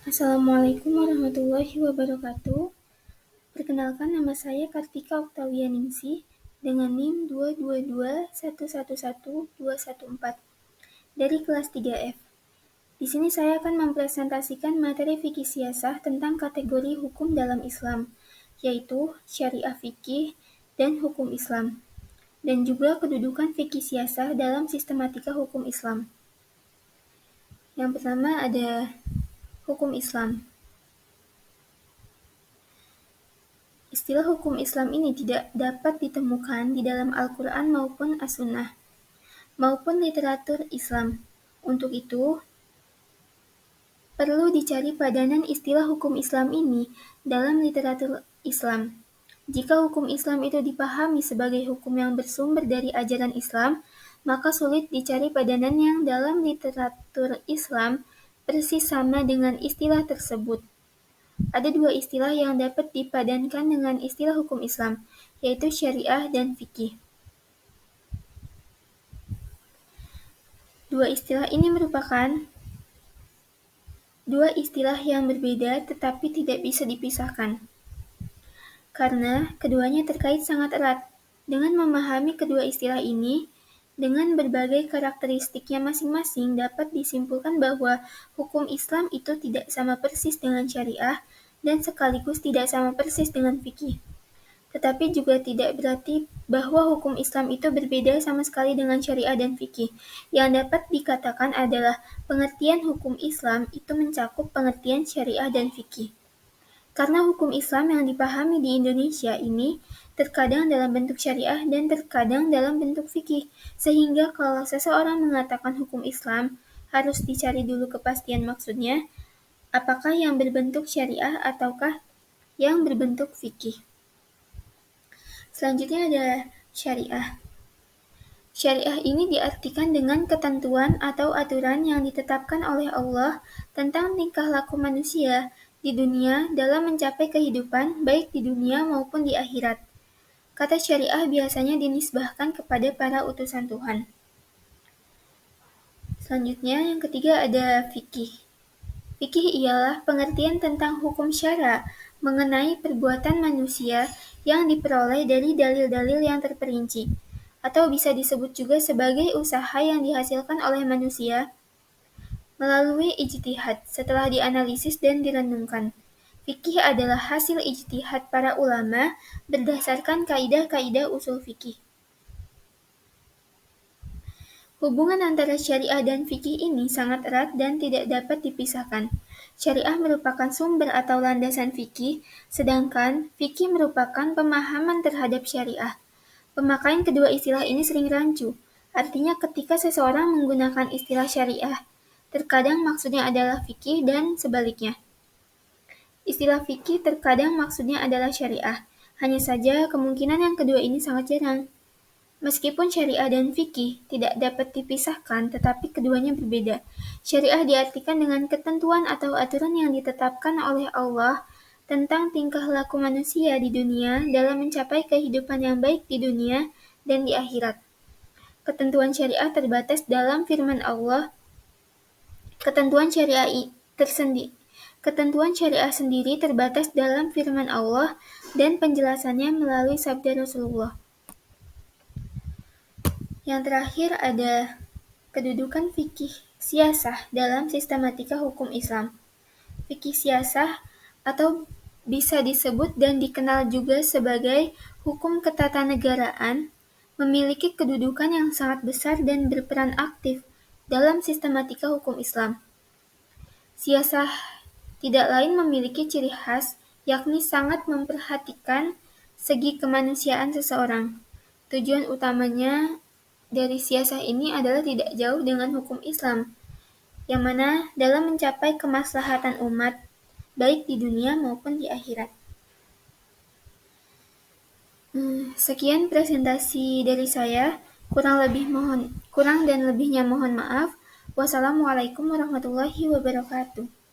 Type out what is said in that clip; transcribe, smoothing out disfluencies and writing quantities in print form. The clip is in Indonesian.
Assalamualaikum warahmatullahi wabarakatuh. Perkenalkan, nama saya Kartika Oktavianingsih dengan NIM 222111214 dari kelas 3F. Di sini saya akan mempresentasikan materi fikih siasah tentang kategori hukum dalam Islam, yaitu syariah fikih dan hukum Islam, dan juga kedudukan fikih siasah dalam sistematika hukum Islam. Yang pertama ada hukum Islam. Istilah hukum Islam ini tidak dapat ditemukan di dalam Al-Quran maupun As-Sunnah, maupun literatur Islam. Untuk itu, perlu dicari padanan istilah hukum Islam ini dalam literatur Islam. Jika hukum Islam itu dipahami sebagai hukum yang bersumber dari ajaran Islam, maka sulit dicari padanan yang dalam literatur Islam persis sama dengan istilah tersebut. Ada dua istilah yang dapat dipadankan dengan istilah hukum Islam, yaitu syariah dan fikih. Dua istilah ini merupakan dua istilah yang berbeda tetapi tidak bisa dipisahkan, karena keduanya terkait sangat erat. Dengan memahami kedua istilah ini, dengan berbagai karakteristiknya masing-masing, dapat disimpulkan bahwa hukum Islam itu tidak sama persis dengan syariah dan sekaligus tidak sama persis dengan fikih. Tetapi juga tidak berarti bahwa hukum Islam itu berbeda sama sekali dengan syariah dan fikih. Yang dapat dikatakan adalah pengertian hukum Islam itu mencakup pengertian syariah dan fikih. Karena hukum Islam yang dipahami di Indonesia ini terkadang dalam bentuk syariah dan terkadang dalam bentuk fikih, sehingga kalau seseorang mengatakan hukum Islam, harus dicari dulu kepastian maksudnya, apakah yang berbentuk syariah ataukah yang berbentuk fikih. Selanjutnya ada syariah. Syariah ini diartikan dengan ketentuan atau aturan yang ditetapkan oleh Allah tentang tingkah laku manusia di dunia dalam mencapai kehidupan baik di dunia maupun di akhirat. Kata syariah biasanya dinisbahkan kepada para utusan Tuhan. Selanjutnya yang ketiga ada fikih. Fikih ialah pengertian tentang hukum syara mengenai perbuatan manusia yang diperoleh dari dalil-dalil yang terperinci, atau bisa disebut juga sebagai usaha yang dihasilkan oleh manusia melalui ijtihad setelah dianalisis dan direnungkan. Fikih adalah hasil ijtihad para ulama berdasarkan kaidah-kaidah usul fikih. Hubungan antara syariah dan fikih ini sangat erat dan tidak dapat dipisahkan. Syariah merupakan sumber atau landasan fikih, sedangkan fikih merupakan pemahaman terhadap syariah. Pemakaian kedua istilah ini sering rancu. Artinya ketika seseorang menggunakan istilah syariah, terkadang maksudnya adalah fikih dan sebaliknya. Istilah fikih terkadang maksudnya adalah syariah. Hanya saja kemungkinan yang kedua ini sangat jarang. Meskipun syariah dan fikih tidak dapat dipisahkan, tetapi keduanya berbeda. Syariah diartikan dengan ketentuan atau aturan yang ditetapkan oleh Allah tentang tingkah laku manusia di dunia dalam mencapai kehidupan yang baik di dunia dan di akhirat. Ketentuan syariah terbatas dalam firman Allah. Ketentuan syariah sendiri terbatas dalam firman Allah dan penjelasannya melalui sabda Rasulullah. Yang terakhir ada kedudukan fikih siasah dalam sistematika hukum Islam. Fikih siasah atau bisa disebut dan dikenal juga sebagai hukum ketatanegaraan memiliki kedudukan yang sangat besar dan berperan aktif dalam sistematika hukum Islam. Siasah tidak lain memiliki ciri khas, yakni sangat memperhatikan segi kemanusiaan seseorang. Tujuan utamanya dari siasah ini adalah tidak jauh dengan hukum Islam, yang mana dalam mencapai kemaslahatan umat, baik di dunia maupun di akhirat. Sekian presentasi dari saya, kurang dan lebihnya mohon maaf. Wassalamualaikum warahmatullahi wabarakatuh.